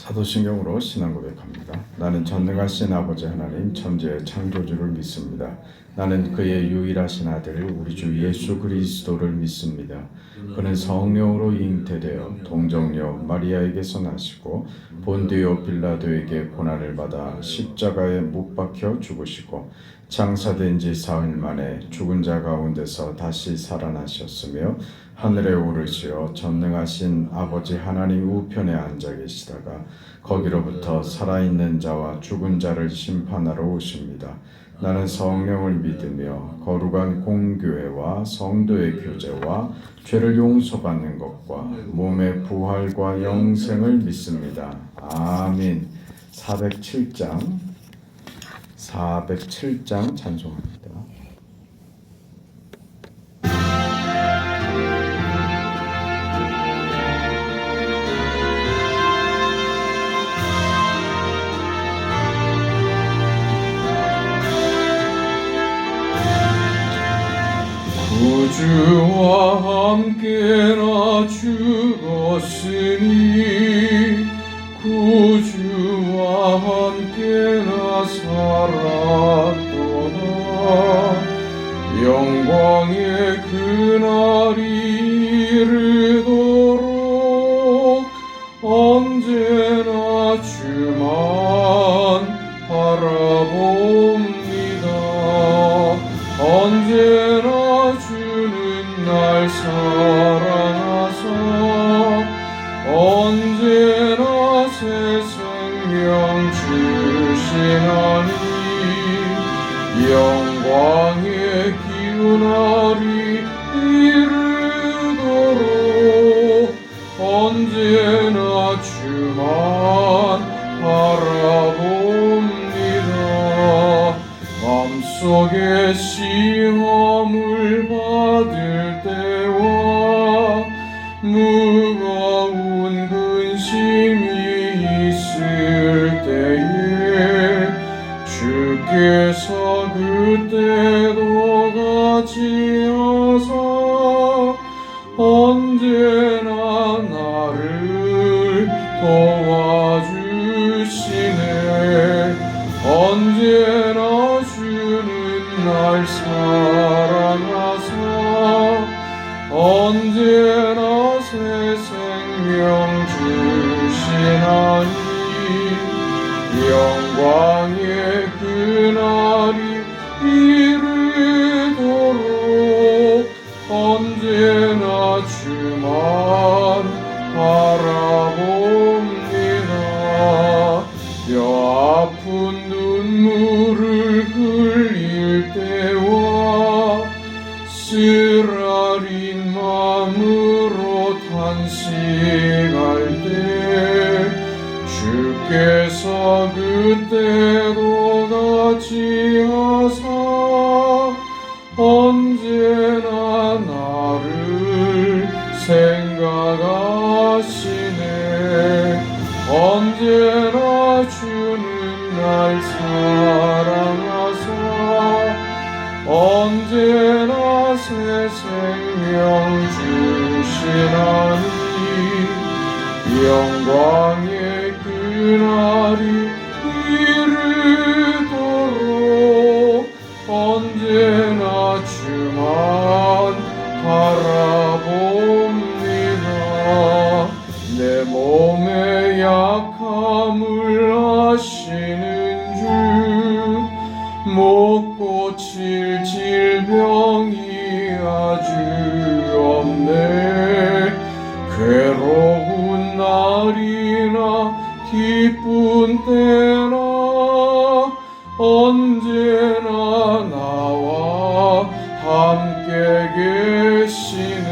사도신경으로 신앙 고백합니다. 나는 전능하신 아버지 하나님 천지의 창조주를 믿습니다. 나는 그의 유일하신 아들 우리 주 예수 그리스도를 믿습니다. 그는 성령으로 잉태되어 동정녀 마리아에게서 나시고 본디오 빌라도에게 고난을 받아 십자가에 못 박혀 죽으시고 장사된 지 사흘 만에 죽은 자 가운데서 다시 살아나셨으며 하늘에 오르시어 전능하신 아버지 하나님 우편에 앉아 계시다가 거기로부터 살아있는 자와 죽은 자를 심판하러 오십니다. 나는 성령을 믿으며 거룩한 공교회와 성도의 교제와 죄를 용서받는 것과 몸의 부활과 영생을 믿습니다. 아멘. 407장 찬송합니다. 구주와 함께나 죽었으니 구주와 함께나 살았도다. 영광의 그날이 이르도록 언제나 주만 바라봅니다. 언제나 주는 날 사랑하사 언제나 새 생명 주시나니 영광의 기운날이 이르도록 언제나 주만 바라봅니다. 마음속에 시험을 받을 때와 무거운 근심이 있을 때에 주께서 그때도 같이 하사 언제나 나를 도와주시네. 언제나 주는 날 사랑하사 언제나 새 생명 주시나니 영광의 그날이 이르도록 언제나 주만 바라봅니다. 뼈 아픈 눈물을 흘릴 때와 쓰라린 마음으로 탄식할 때 주께서 그때도 같이 하사 언제나 나를 생각하시네. 언제나 주는 날 사랑하사 언제나 새 생명 주시나니 영광의 그날이 이르도록 언제나 주만 바라봅니다. 내 몸의 약함을 아시는 주 못 고칠 질병이 아주 없네. 괴로운 날이나 기쁜 때나 언제나 나와 함께 계시네.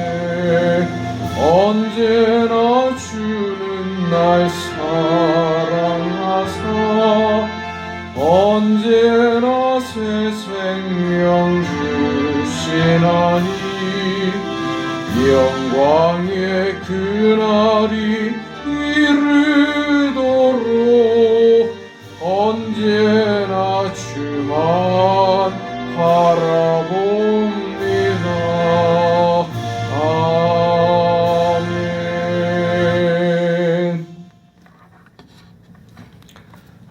언제나 주는 날 사랑하사 언제나 새 생명 주시나니 영광의 그날이 이르도록 언제나 주만 바라봅니다. 아멘.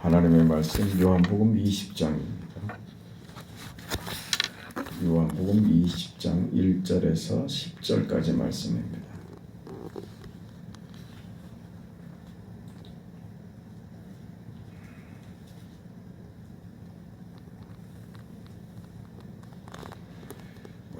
하나님의 말씀 요한복음 20장입니다. 요한복음 20장 1절에서 10절까지 말씀입니다.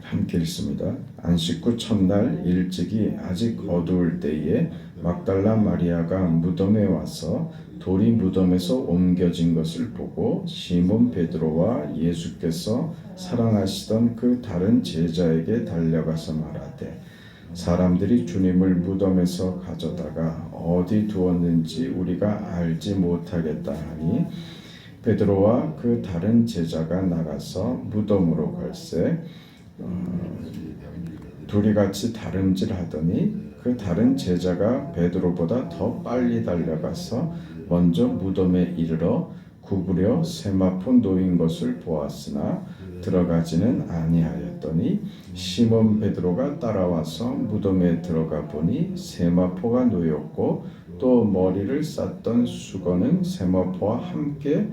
함께 읽습니다. 안식 후 첫날 일찍이 아직 어두울 때에 막달라 마리아가 무덤에 와서 돌이 무덤에서 옮겨진 것을 보고 시몬 베드로와 예수께서 사랑하시던 그 다른 제자에게 달려가서 말하되 사람들이 주님을 무덤에서 가져다가 어디 두었는지 우리가 알지 못하겠다 하니 베드로와 그 다른 제자가 나가서 무덤으로 갈새 둘이 같이 다름질하더니 그 다른 제자가 베드로보다 더 빨리 달려가서 먼저 무덤에 이르러 구부려 세마포 놓인 것을 보았으나 들어가지는 아니하였더니 시몬 베드로가 따라와서 무덤에 들어가 보니 세마포가 놓였고 또 머리를 쌌던 수건은 세마포와 함께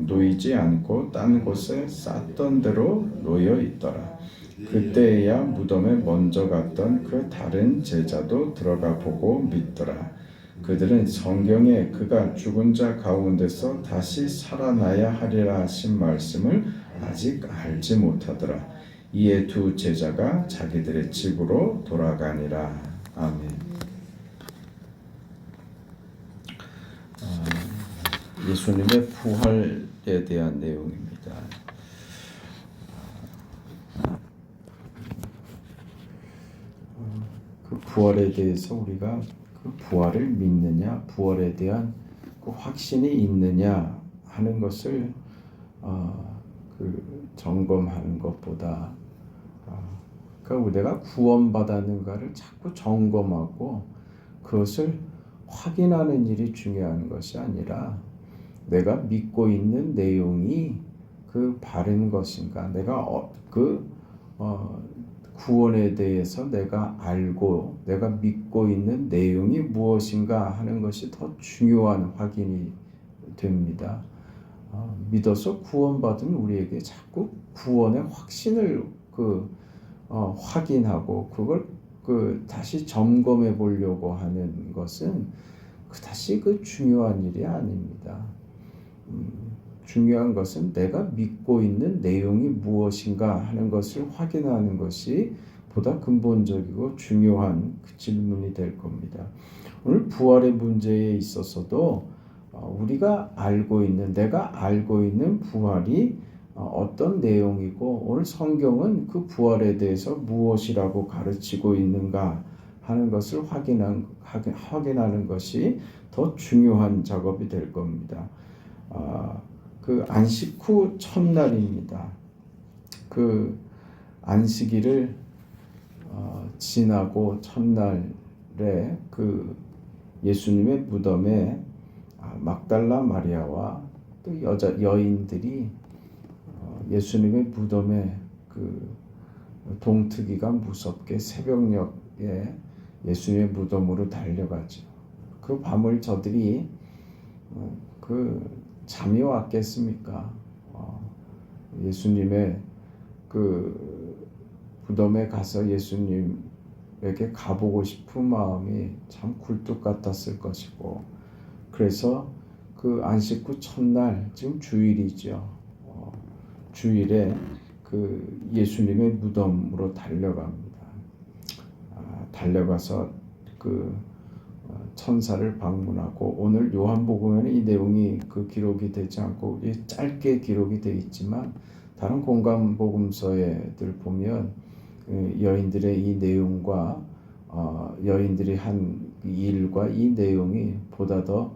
놓이지 않고 딴 곳에 쌌던 대로 놓여 있더라. 그때야 무덤에 먼저 갔던 그 다른 제자도 들어가 보고 믿더라. 그들은 성경에 그가 죽은 자 가운데서 다시 살아나야 하리라 하신 말씀을 아직 알지 못하더라. 이에 두 제자가 자기들의 집으로 돌아가니라. 아멘. 예수님의 부활에 대한 내용입니다. 그 부활에 대해서 우리가 그 부활을 믿느냐, 부활에 대한 그 확신이 있느냐 하는 것을 그 점검하는 것보다 그러니까 내가 구원받았는가를 자꾸 점검하고 그것을 확인하는 일이 중요한 것이 아니라 내가 믿고 있는 내용이 그 바른 것인가, 내가 구원에 대해서 내가 알고 내가 믿고 있는 내용이 무엇인가 하는 것이 더 중요한 확인이 됩니다. 믿어서 구원받은 우리에게 자꾸 구원의 확신을 확인하고 그걸 다시 점검해 보려고 하는 것은 다시 중요한 일이 아닙니다. 중요한 것은 내가 믿고 있는 내용이 무엇인가 하는 것을 확인하는 것이 보다 근본적이고 중요한 그 질문이 될 겁니다. 오늘 부활의 문제에 있어서도 우리가 내가 알고 있는 부활이 어떤 내용이고 오늘 성경은 그 부활에 대해서 무엇이라고 가르치고 있는가 하는 것을 확인하는 것이 더 중요한 작업이 될 겁니다. 그 안식 후 첫날입니다. 그 안식일을 지나고 첫날에 그 예수님의 무덤에 막달라 마리아와 또 여인들이 예수님의 무덤에 그 동트기가 무섭게 새벽녘에 예수님의 무덤으로 달려가죠. 그 밤을 저들이 잠이 왔겠습니까? 예수님의 그 무덤에 가서 예수님에게 가보고 싶은 마음이 참 굴뚝 같았을 것이고, 그래서 그 안식 후 첫날, 지금 주일이죠. 주일에 그 예수님의 무덤으로 달려갑니다. 달려가서 그 천사를 방문하고, 오늘 요한복음에는 이 내용이 기록이 되지 않고 짧게 기록이 되어 있지만 다른 공간 복음서에들 보면 여인들의 이 내용과 여인들이 한 일과 이 내용이 보다 더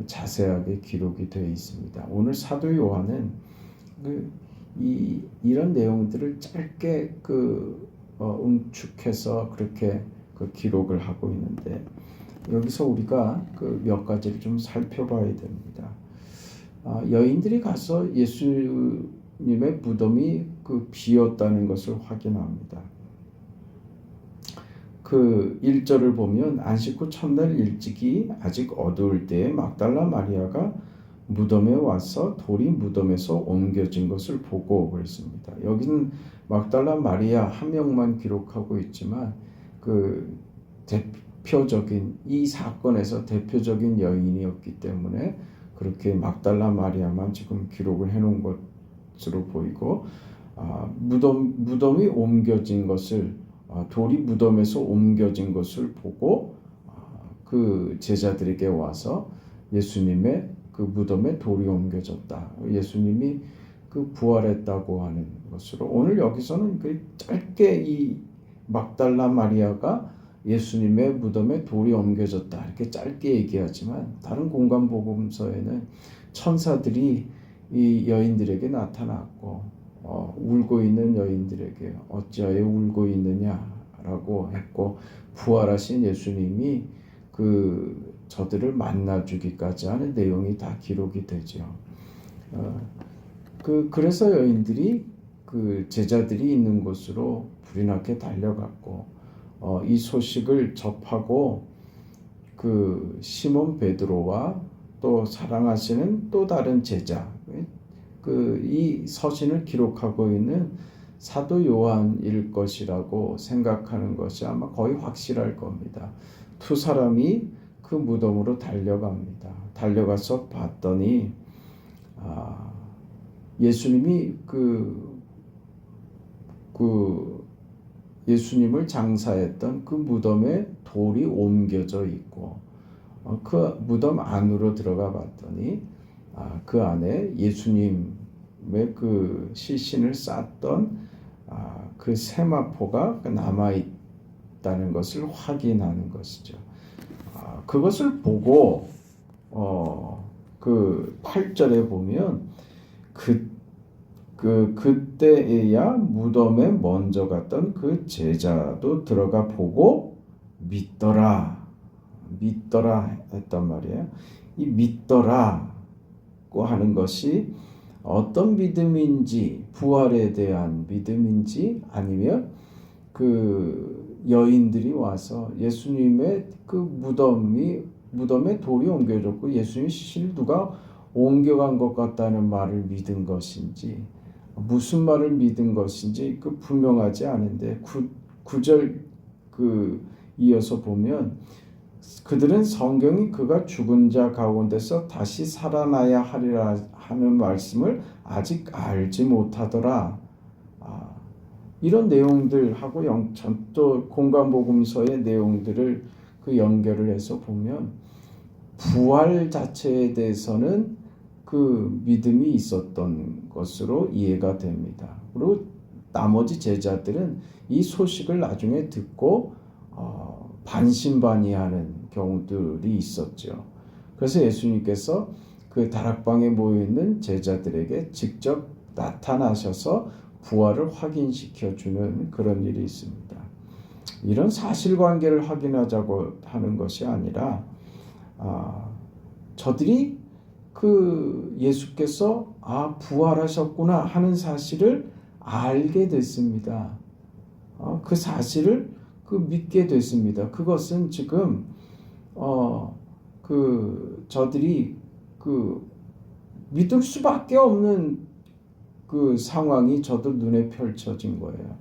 자세하게 기록이 되어 있습니다. 오늘 사도 요한은 이런 내용들을 짧게 응축해서 그렇게 기록을 하고 있는데, 여기서 우리가 몇 가지를 좀 살펴봐야 됩니다. 여인들이 가서 예수님의 무덤이 비었다는 것을 확인합니다. 그 1절을 보면 안식 후 첫날 일찍이 아직 어두울 때에 막달라 마리아가 무덤에 와서 돌이 무덤에서 옮겨진 것을 보고 그랬습니다. 여기는 막달라 마리아 한 명만 기록하고 있지만 그 대표적인 이 사건에서 대표적인 여인이었기 때문에 그렇게 막달라 마리아만 지금 기록을 해놓은 것으로 보이고 무덤이 옮겨진 것을 돌이 무덤에서 옮겨진 것을 보고 그 제자들에게 와서 예수님의 그 무덤에 돌이 옮겨졌다. 예수님이 그 부활했다고 하는 것으로 오늘 여기서는 그 짧게 이 막달라 마리아가 예수님의 무덤에 돌이 옮겨졌다 이렇게 짧게 얘기하지만 다른 공간 복음서에는 천사들이 이 여인들에게 나타났고 울고 있는 여인들에게 어찌하여 울고 있느냐라고 했고 부활하신 예수님이 그 저들을 만나주기까지 하는 내용이 다 기록이 되죠. 그래서 여인들이 그 제자들이 있는 곳으로 불이 나게 달려갔고 이 소식을 접하고 그 시몬 베드로와 또 사랑하시는 또 다른 제자 이 서신을 기록하고 있는 사도 요한일 것이라고 생각하는 것이 아마 거의 확실할 겁니다. 두 사람이 그 무덤으로 달려갑니다. 달려가서 봤더니 예수님이 예수님을 장사했던 그 무덤에 돌이 옮겨져 있고 그 무덤 안으로 들어가 봤더니 그 안에 예수님의 그 시신을 쌌던 그 세마포가 남아 있다는 것을 확인하는 것이죠. 그것을 보고 그 8절에 보면 그때에야 무덤에 먼저 갔던 그 제자도 들어가 보고 믿더라 했단 말이에요. 이 믿더라고 하는 것이 어떤 믿음인지 부활에 대한 믿음인지 아니면 그 여인들이 와서 예수님의 그 무덤에 돌이 옮겨졌고 예수님 시신을 누가 옮겨간 것 같다는 말을 믿은 것인지 무슨 말을 믿은 것인지 그 분명하지 않은데 9절 이어서 보면 그들은 성경이 그가 죽은 자 가운데서 다시 살아나야 하리라 하는 말씀을 아직 알지 못하더라. 이런 내용들하고 또 공간복음서의 내용들을 그 연결을 해서 보면 부활 자체에 대해서는 그 믿음이 있었던 것으로 이해가 됩니다. 그리고 나머지 제자들은 이 소식을 나중에 듣고 반신반의하는 경우들이 있었죠. 그래서 예수님께서 그 다락방에 모여있는 제자들에게 직접 나타나셔서 부활을 확인시켜주는 그런 일이 있습니다. 이런 사실관계를 확인하자고 하는 것이 아니라 저들이 그 예수께서 부활하셨구나 하는 사실을 알게 됐습니다. 그 사실을 믿게 됐습니다. 그것은 지금 저들이 믿을 수밖에 없는 그 상황이 저들 눈에 펼쳐진 거예요.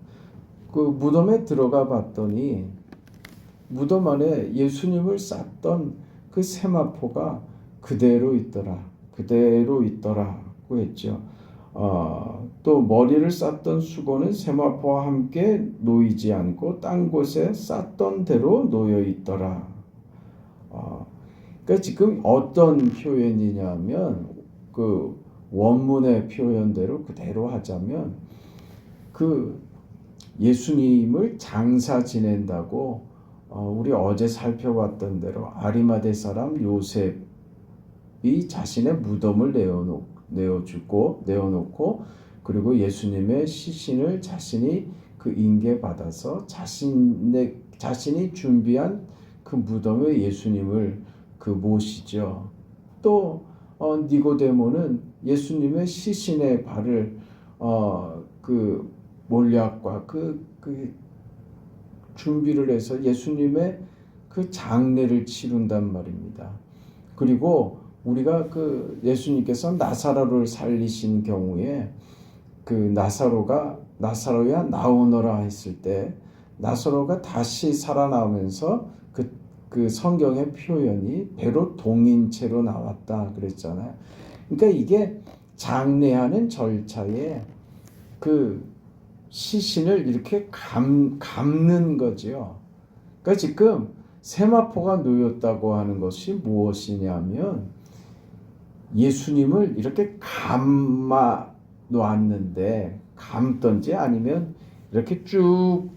그 무덤에 들어가 봤더니 무덤 안에 예수님을 쌌던 그 세마포가 그대로 있더라고 했죠. 또 머리를 쌌던 수건은 세마포와 함께 놓이지 않고 딴 곳에 쌌던 대로 놓여 있더라. 그러니까 지금 어떤 표현이냐면 그 원문의 표현대로 그대로 하자면 그 예수님을 장사 지낸다고 우리 어제 살펴봤던 대로 아리마대 사람 요셉이 자신의 무덤을 내어놓고 그리고 예수님의 시신을 자신이 그 인계받아서 자신이 준비한 그 무덤에 예수님을 모시죠. 또 니고데모는 예수님의 시신의 발을 몰약과 준비를 해서 예수님의 그 장례를 치른단 말입니다. 그리고 우리가 그 예수님께서 나사로를 살리신 경우에 그 나사로야 나오너라 했을 때 나사로가 다시 살아나오면서 그 성경의 표현이 배로 동인체로 나왔다 그랬잖아요. 그러니까 이게 장례하는 절차에 그 시신을 이렇게 감는 거죠. 그러니까 지금 세마포가 놓였다고 하는 것이 무엇이냐면 예수님을 이렇게 감아 놓았는데 감던지 아니면 이렇게 쭉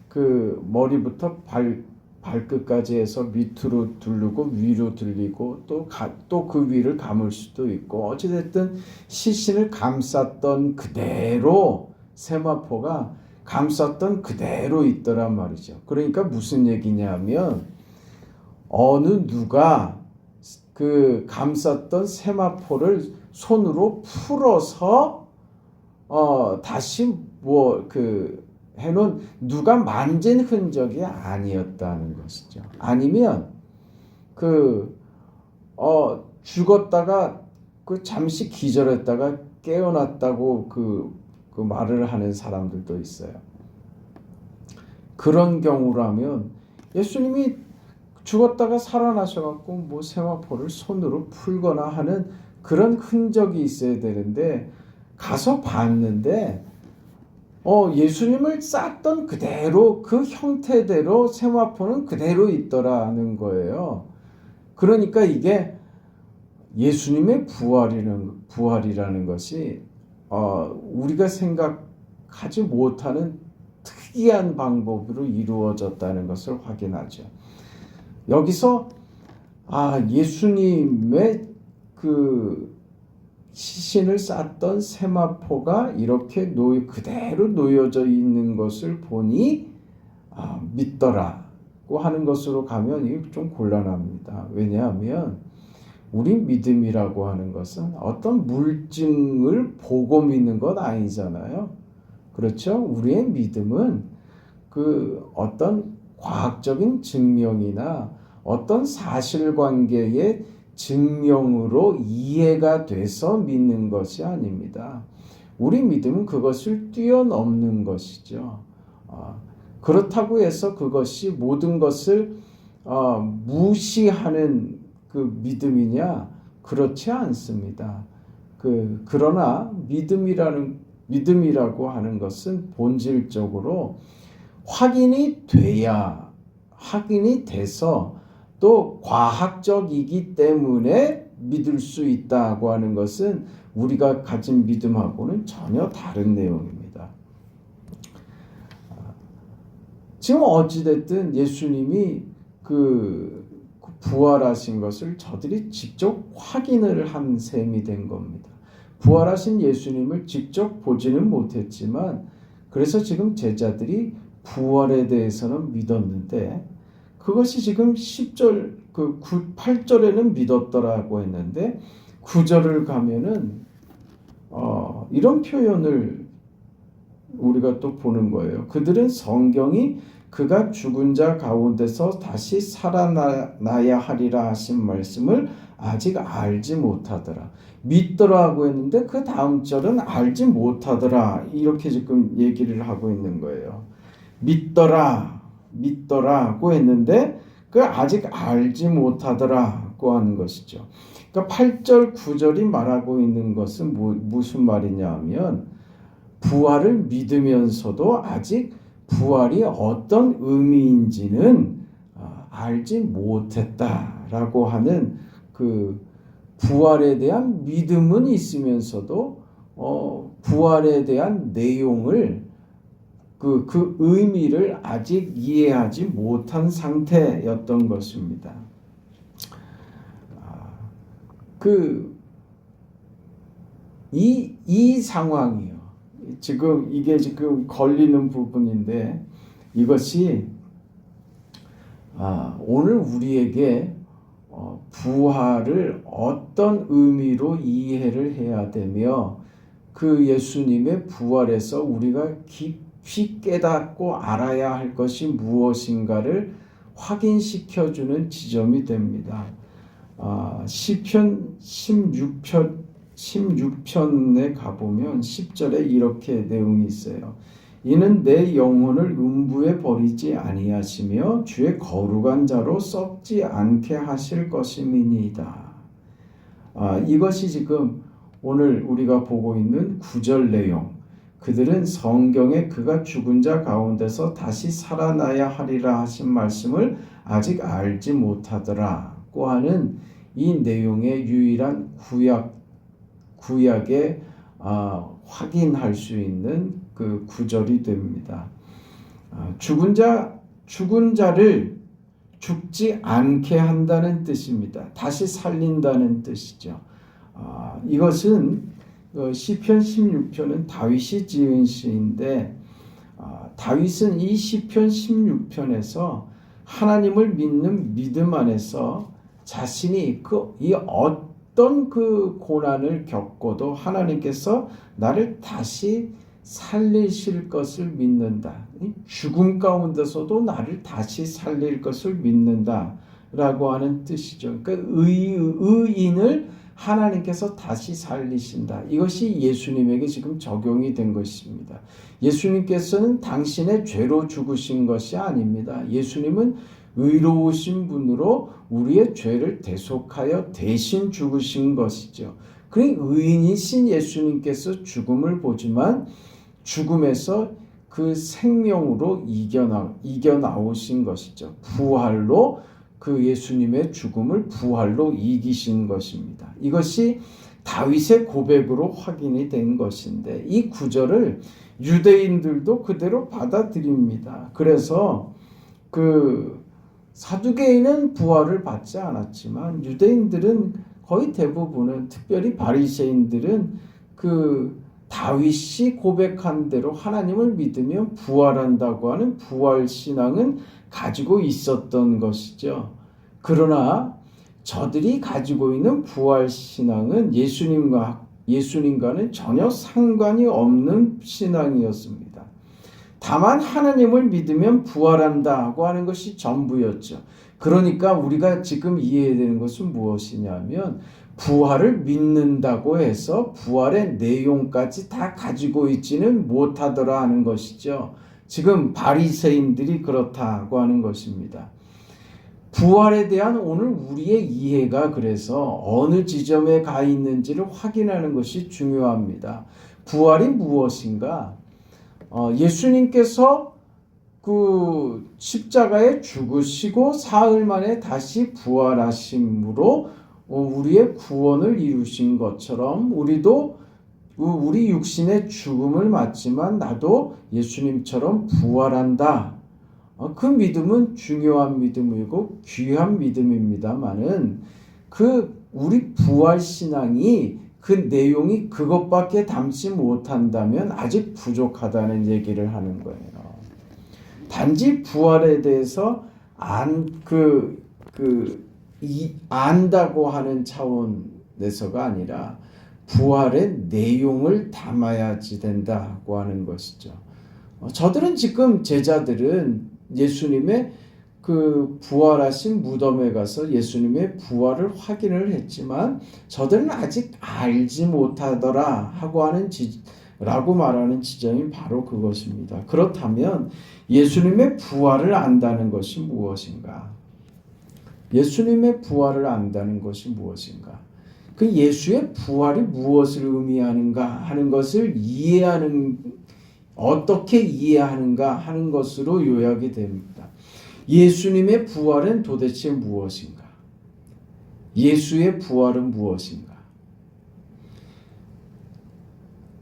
그 머리부터 발끝까지 해서 밑으로 두르고 위로 들리고 또 그 위를 감을 수도 있고 어찌됐든 시신을 감쌌던 그대로 세마포가 감쌌던 그대로 있더란 말이죠. 그러니까 무슨 얘기냐면 어느 누가 그 감쌌던 세마포를 손으로 풀어서 다시 해놓은 누가 만진 흔적이 아니었다는 것이죠. 아니면 죽었다가 잠시 기절했다가 깨어났다고 그 말을 하는 사람들도 있어요. 그런 경우라면 예수님이 죽었다가 살아나셔갖고 세마포를 손으로 풀거나 하는 그런 흔적이 있어야 되는데 가서 봤는데 예수님을 쌌던 그대로 그 형태대로 세마포는 그대로 있더라는 거예요. 그러니까 이게 예수님의 부활이라는 것이 우리가 생각하지 못하는 특이한 방법으로 이루어졌다는 것을 확인하죠. 여기서 예수님의 그 시신을 쌌던 세마포가 이렇게 그대로 놓여져 있는 것을 보니 믿더라고 하는 것으로 가면 이게 좀 곤란합니다. 왜냐하면 우리 믿음이라고 하는 것은 어떤 물증을 보고 믿는 것 아니잖아요. 그렇죠? 우리의 믿음은 그 어떤 과학적인 증명이나 어떤 사실관계의 증명으로 이해가 돼서 믿는 것이 아닙니다. 우리 믿음은 그것을 뛰어넘는 것이죠. 그렇다고 해서 그것이 모든 것을 무시하는 그 믿음이냐? 그렇지 않습니다. 그러나 믿음이라고 하는 것은 본질적으로 확인이 돼서 또 과학적이기 때문에 믿을 수 있다고 하는 것은 우리가 가진 믿음하고는 전혀 다른 내용입니다. 지금 어찌됐든 예수님이 부활하신 것을 저들이 직접 확인을 한 셈이 된 겁니다. 부활하신 예수님을 직접 보지는 못했지만 그래서 지금 제자들이 부활에 대해서는 믿었는데 그것이 지금 10절, 8절에는 믿었더라고 했는데 9절을 가면은 이런 표현을 우리가 또 보는 거예요. 그들은 성경이 그가 죽은 자 가운데서 다시 살아나야 하리라 하신 말씀을 아직 알지 못하더라. 믿더라고 했는데 그 다음 절은 알지 못하더라. 이렇게 지금 얘기를 하고 있는 거예요. 믿더라고 했는데 그 아직 알지 못하더라고 하는 것이죠. 그러니까 8절, 9절이 말하고 있는 것은 무슨 말이냐 하면 부활을 믿으면서도 아직 부활이 어떤 의미인지는 알지 못했다라고 하는 그 부활에 대한 믿음은 있으면서도 부활에 대한 내용을 그 의미를 아직 이해하지 못한 상태였던 것입니다. 이 상황이요. 이게 지금 걸리는 부분인데 이것이 오늘 우리에게 부활을 어떤 의미로 이해를 해야 되며 그 예수님의 부활에서 우리가 깊이 깊이 깨닫고 알아야 할 것이 무엇인가를 확인시켜주는 지점이 됩니다. 시편 16편에 가보면 10절에 이렇게 내용이 있어요. 이는 내 영혼을 음부에 버리지 아니하시며 주의 거룩한 자로 썩지 않게 하실 것임이니이다. 이것이 지금 오늘 우리가 보고 있는 9절 내용. 그들은 성경에 그가 죽은 자 가운데서 다시 살아나야 하리라 하신 말씀을 아직 알지 못하더라고 하는 이 내용의 유일한 구약에 확인할 수 있는 그 구절이 됩니다. 죽은 자를 죽지 않게 한다는 뜻입니다. 다시 살린다는 뜻이죠. 이것은 시편 16편은 다윗이 지은 시인데 다윗은 이 시편 16편에서 하나님을 믿는 믿음 안에서 자신이 이 어떤 그 고난을 겪고도 하나님께서 나를 다시 살리실 것을 믿는다. 죽음 가운데서도 나를 다시 살릴 것을 믿는다 라고 하는 뜻이죠. 그러니까 의인을 하나님께서 다시 살리신다. 이것이 예수님에게 지금 적용이 된 것입니다. 예수님께서는 당신의 죄로 죽으신 것이 아닙니다. 예수님은 의로우신 분으로 우리의 죄를 대속하여 대신 죽으신 것이죠. 그러니 의인이신 예수님께서 죽음을 보지만 죽음에서 그 생명으로 이겨나오신 것이죠. 부활로 그 예수님의 죽음을 부활로 이기신 것입니다. 이것이 다윗의 고백으로 확인이 된 것인데 이 구절을 유대인들도 그대로 받아들입니다. 그래서 그 사두개인은 부활을 받지 않았지만 유대인들은 거의 대부분은 특별히 바리새인들은 그 다윗이 고백한 대로 하나님을 믿으면 부활한다고 하는 부활 신앙은 가지고 있었던 것이죠. 그러나 저들이 가지고 있는 부활 신앙은 예수님과는 전혀 상관이 없는 신앙이었습니다. 다만 하나님을 믿으면 부활한다고 하는 것이 전부였죠. 그러니까 우리가 지금 이해해야 되는 것은 무엇이냐면 부활을 믿는다고 해서 부활의 내용까지 다 가지고 있지는 못하더라 하는 것이죠. 지금 바리새인들이 그렇다고 하는 것입니다. 부활에 대한 오늘 우리의 이해가 그래서 어느 지점에 가 있는지를 확인하는 것이 중요합니다. 부활이 무엇인가? 예수님께서 그 십자가에 죽으시고 사흘 만에 다시 부활하심으로 우리의 구원을 이루신 것처럼 우리도 우리 육신의 죽음을 맞지만 나도 예수님처럼 부활한다. 그 믿음은 중요한 믿음이고 귀한 믿음입니다만은 그 우리 부활 신앙이 그 내용이 그것밖에 담지 못한다면 아직 부족하다는 얘기를 하는 거예요. 단지 부활에 대해서 안다고 하는 차원에서가 아니라 부활의 내용을 담아야지 된다고 하는 것이죠. 저들은 지금 제자들은 예수님의 그 부활하신 무덤에 가서 예수님의 부활을 확인을 했지만 저들은 아직 알지 못하더라 하고 하는 라고 말하는 지점이 바로 그것입니다. 그렇다면 예수님의 부활을 안다는 것이 무엇인가? 예수님의 부활을 안다는 것이 무엇인가? 그 예수의 부활이 무엇을 의미하는가 하는 것을 어떻게 이해하는가 하는 것으로 요약이 됩니다. 예수님의 부활은 도대체 무엇인가? 예수의 부활은 무엇인가?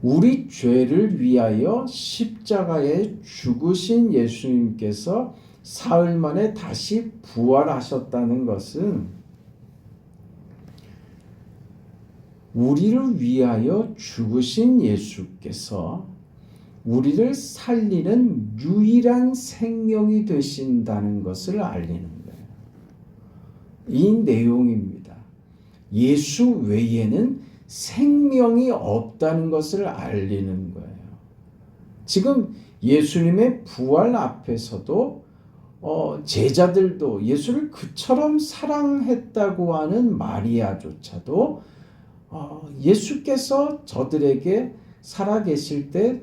우리 죄를 위하여 십자가에 죽으신 예수님께서 사흘 만에 다시 부활하셨다는 것은 우리를 위하여 죽으신 예수께서 우리를 살리는 유일한 생명이 되신다는 것을 알리는 거예요. 이 내용입니다. 예수 외에는 생명이 없다는 것을 알리는 거예요. 지금 예수님의 부활 앞에서도 제자들도 예수를 그처럼 사랑했다고 하는 마리아조차도 예수께서 저들에게 살아계실 때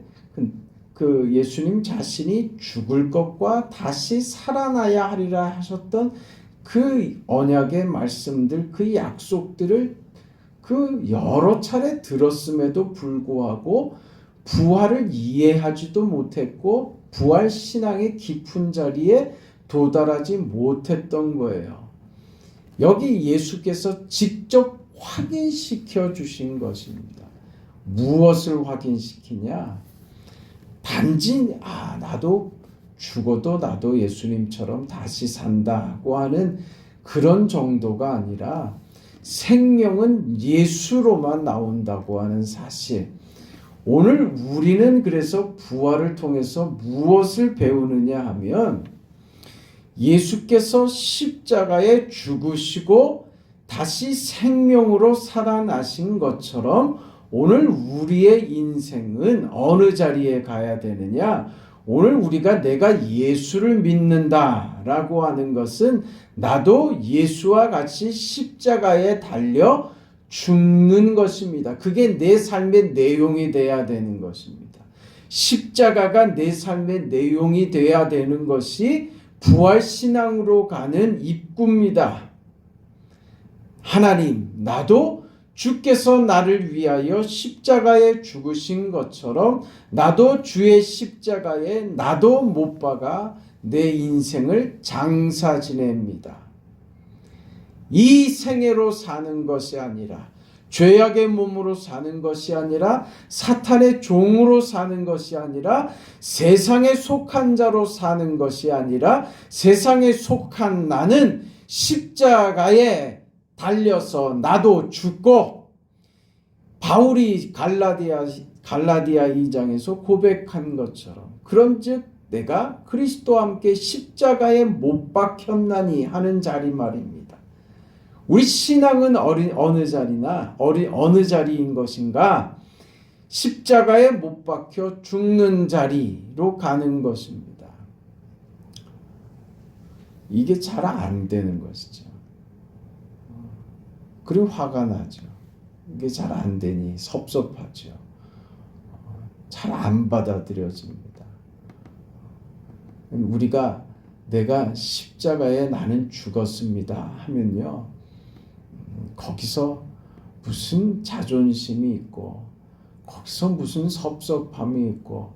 그 예수님 자신이 죽을 것과 다시 살아나야 하리라 하셨던 그 언약의 말씀들, 그 약속들을 그 여러 차례 들었음에도 불구하고 부활을 이해하지도 못했고 부활 신앙의 깊은 자리에 도달하지 못했던 거예요. 여기 예수께서 직접 확인시켜 주신 것입니다. 무엇을 확인시키냐? 단지 나도 죽어도 나도 예수님처럼 다시 산다고 하는 그런 정도가 아니라 생명은 예수로만 나온다고 하는 사실. 오늘 우리는 그래서 부활을 통해서 무엇을 배우느냐 하면 예수께서 십자가에 죽으시고 다시 생명으로 살아나신 것처럼 오늘 우리의 인생은 어느 자리에 가야 되느냐? 오늘 우리가 내가 예수를 믿는다라고 하는 것은 나도 예수와 같이 십자가에 달려 죽는 것입니다. 그게 내 삶의 내용이 돼야 되는 것입니다. 십자가가 내 삶의 내용이 돼야 되는 것이 부활신앙으로 가는 입구입니다. 하나님, 나도 주께서 나를 위하여 십자가에 죽으신 것처럼 나도 주의 십자가에 나도 못 박아 내 인생을 장사 지냅니다. 이 생애로 사는 것이 아니라 죄악의 몸으로 사는 것이 아니라 사탄의 종으로 사는 것이 아니라 세상에 속한 자로 사는 것이 아니라 세상에 속한 나는 십자가에 달려서 나도 죽고 바울이 갈라디아 2장에서 고백한 것처럼 그런즉 내가 그리스도와 함께 십자가에 못 박혔나니 하는 자리 말입니다. 우리 신앙은 어느 자리인 것인가? 십자가에 못 박혀 죽는 자리로 가는 것입니다. 이게 잘 안 되는 것이죠. 그리고 화가 나죠. 이게 잘 안 되니 섭섭하죠. 잘 안 받아들여집니다. 우리가 내가 십자가에 나는 죽었습니다 하면요. 거기서 무슨 자존심이 있고 거기서 무슨 섭섭함이 있고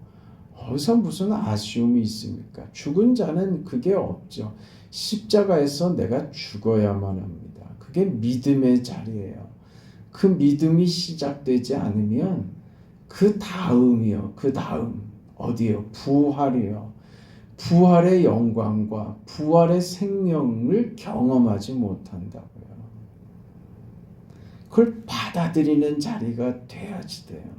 거기서 무슨 아쉬움이 있습니까? 죽은 자는 그게 없죠. 십자가에서 내가 죽어야만 합니다. 그게 믿음의 자리예요. 그 믿음이 시작되지 않으면 그 다음이요. 그 다음 어디요? 부활이요. 부활의 영광과 부활의 생명을 경험하지 못한다고요. 그걸 받아들이는 자리가 돼야지 돼요.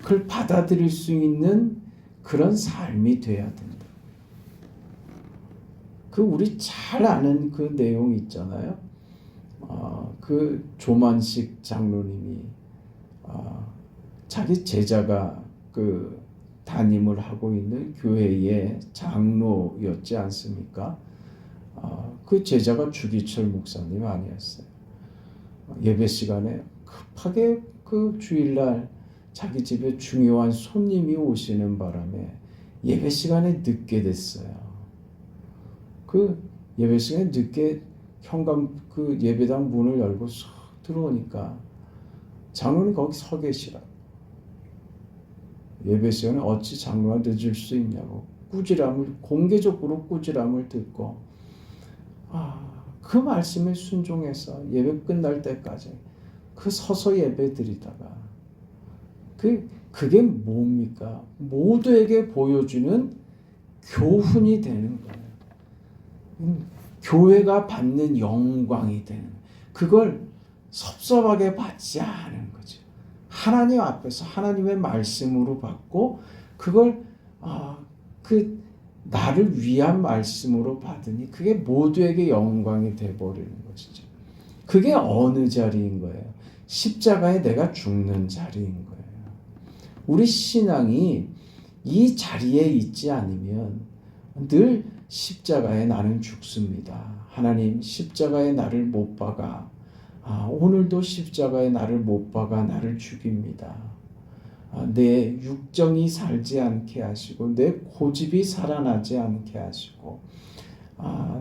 그걸 받아들일 수 있는 그런 삶이 돼야 된다. 그 우리 잘 아는 그 내용 있잖아요. 그 조만식 장로님이 자기 제자가 그 담임을 하고 있는 교회의 장로였지 않습니까? 그 제자가 주기철 목사님 아니었어요. 예배 시간에 급하게 그 주일날 자기 집에 중요한 손님이 오시는 바람에 예배 시간에 늦게 됐어요. 그 예배 시간에 늦게 현관 그 예배당 문을 열고 쏙 들어오니까 장로는 거기 서 계시라. 예배 시간에 어찌 장로가 늦을 수 있냐고 공개적으로 꾸지람을 듣고 그 말씀에 순종해서 예배 끝날 때까지 그 서서 예배 드리다가 그게 뭡니까? 모두에게 보여주는 교훈이 되는 거예요. 교회가 받는 영광이 되는 그걸 섭섭하게 받지 않은 거죠. 하나님 앞에서 하나님의 말씀으로 받고 그걸 그 나를 위한 말씀으로 받으니 그게 모두에게 영광이 돼버리는 것이죠. 그게 어느 자리인 거예요? 십자가에 내가 죽는 자리인 거예요. 우리 신앙이 이 자리에 있지 않으면 늘 십자가에 나는 죽습니다. 하나님, 십자가에 나를 못 박아. 오늘도 십자가에 나를 못 박아 나를 죽입니다. 내 육정이 살지 않게 하시고 내 고집이 살아나지 않게 하시고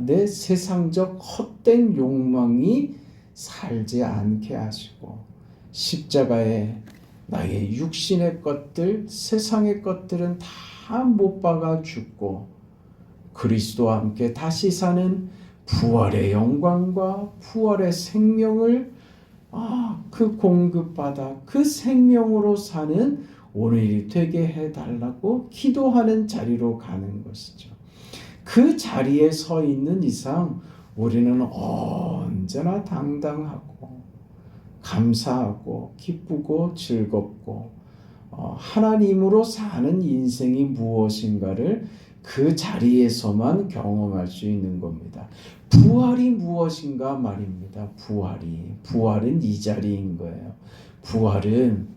내 세상적 헛된 욕망이 살지 않게 하시고 십자가에 나의 육신의 것들, 세상의 것들은 다 못 박아 죽고 그리스도와 함께 다시 사는 부활의 영광과 부활의 생명을 그 공급받아 그 생명으로 사는 오늘이 되게 해달라고 기도하는 자리로 가는 것이죠. 그 자리에 서 있는 이상 우리는 언제나 당당하고 감사하고 기쁘고 즐겁고 하나님으로 사는 인생이 무엇인가를 그 자리에서만 경험할 수 있는 겁니다. 부활이 무엇인가 말입니다. 부활은 이 자리인 거예요. 부활은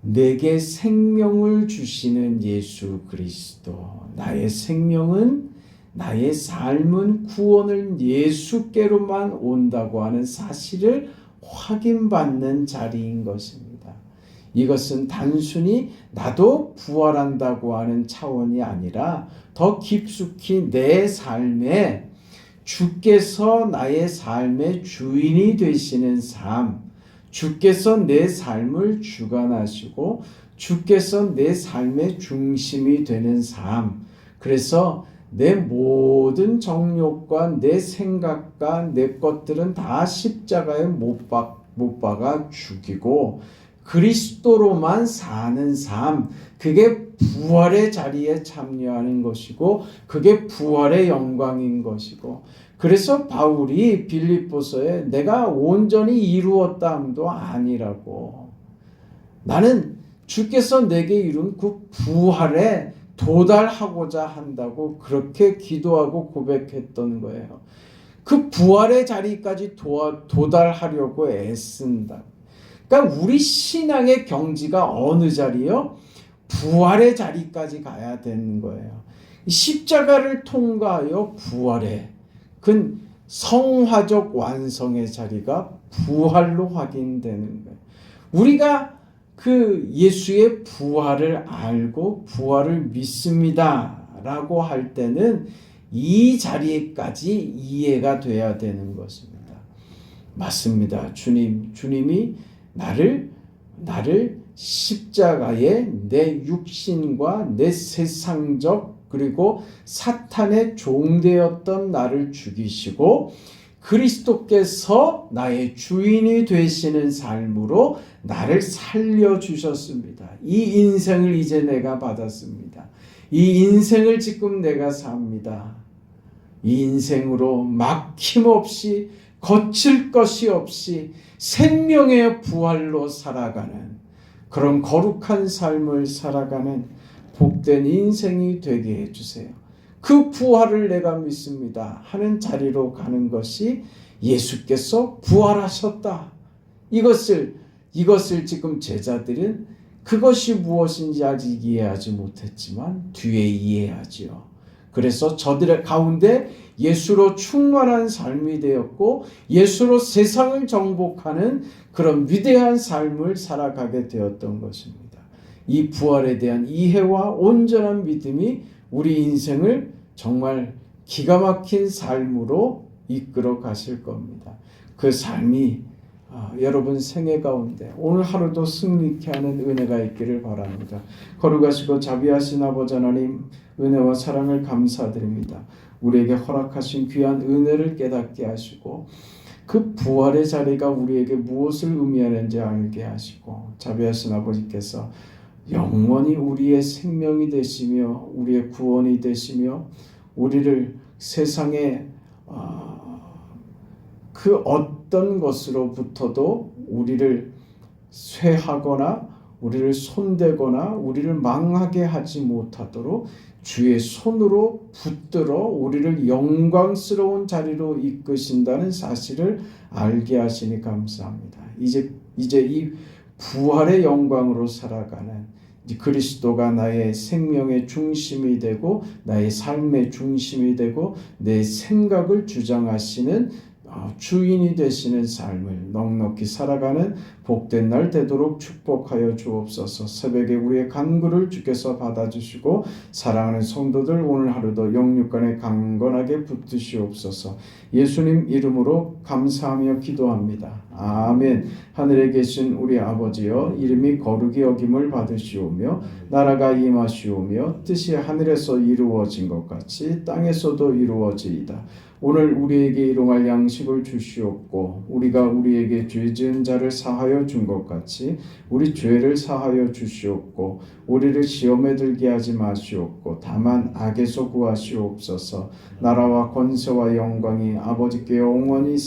내게 생명을 주시는 예수 그리스도, 나의 생명은 나의 삶은 구원을 예수께로만 온다고 하는 사실을 확인받는 자리인 것입니다. 이것은 단순히 나도 부활한다고 하는 차원이 아니라 더 깊숙이 내 삶에 주께서 나의 삶의 주인이 되시는 삶, 주께서 내 삶을 주관하시고 주께서 내 삶의 중심이 되는 삶. 그래서 내 모든 정욕과 내 생각과 내 것들은 다 십자가에 못 박아 죽이고 그리스도로만 사는 삶, 그게 부활의 자리에 참여하는 것이고 그게 부활의 영광인 것이고 그래서 바울이 빌립보서에 내가 온전히 이루었다 함도 아니라고 나는 주께서 내게 이룬 그 부활에 도달하고자 한다고 그렇게 기도하고 고백했던 거예요. 그 부활의 자리까지 도달하려고 애쓴다. 그러니까 우리 신앙의 경지가 어느 자리요? 부활의 자리까지 가야 되는 거예요. 십자가를 통과하여 부활에 그 성화적 완성의 자리가 부활로 확인되는 거예요. 우리가 그 예수의 부활을 알고 부활을 믿습니다 라고 할 때는 이 자리까지 이해가 돼야 되는 것입니다. 맞습니다. 주님이 나를 십자가에 내 육신과 내 세상적 그리고 사탄의 종되었던 나를 죽이시고 그리스도께서 나의 주인이 되시는 삶으로 나를 살려주셨습니다. 이 인생을 이제 내가 받았습니다. 이 인생을 지금 내가 삽니다. 이 인생으로 막힘없이 거칠 것이 없이 생명의 부활로 살아가는 그런 거룩한 삶을 살아가는 복된 인생이 되게 해주세요. 그 부활을 내가 믿습니다 하는 자리로 가는 것이 예수께서 부활하셨다. 이것을 지금 제자들은 그것이 무엇인지 아직 이해하지 못했지만 뒤에 이해하지요. 그래서 저들의 가운데 예수로 충만한 삶이 되었고 예수로 세상을 정복하는 그런 위대한 삶을 살아가게 되었던 것입니다. 이 부활에 대한 이해와 온전한 믿음이 우리 인생을 정말 기가 막힌 삶으로 이끌어 가실 겁니다. 그 삶이 여러분 생애 가운데 오늘 하루도 승리케 하는 은혜가 있기를 바랍니다. 거룩하시고 자비하신 아버지 하나님, 은혜와 사랑을 감사드립니다. 우리에게 허락하신 귀한 은혜를 깨닫게 하시고 그 부활의 자리가 우리에게 무엇을 의미하는지 알게 하시고 자비하신 아버지께서 영원히 우리의 생명이 되시며 우리의 구원이 되시며 우리를 세상에 그 어떤 것으로부터도 우리를 쇠하거나 우리를 손대거나 우리를 망하게 하지 못하도록 주의 손으로 붙들어 우리를 영광스러운 자리로 이끄신다는 사실을 알게 하시니 감사합니다. 이제 이 부활의 영광으로 살아가는 그리스도가 나의 생명의 중심이 되고 나의 삶의 중심이 되고 내 생각을 주장하시는 주인이 되시는 삶을 넉넉히 살아가는 복된 날 되도록 축복하여 주옵소서. 새벽에 우리의 간구를 주께서 받아주시고 사랑하는 성도들 오늘 하루도 영육간에 강건하게 붙드시옵소서. 예수님 이름으로 감사하며 기도합니다. 아멘. 하늘에 계신 우리 아버지여, 이름이 거룩히 여김을 받으시오며 나라가 임하시오며 뜻이 하늘에서 이루어진 것 같이 땅에서도 이루어지이다. 오늘 우리에게 일용할 양식을 주시옵고 우리가 우리에게 죄 지은 자를 사하여 준 것 같이 우리 죄를 사하여 주시옵고 우리를 시험에 들게 하지 마시옵고 다만 악에서 구하시옵소서. 나라와 권세와 영광이 아버지께 영원히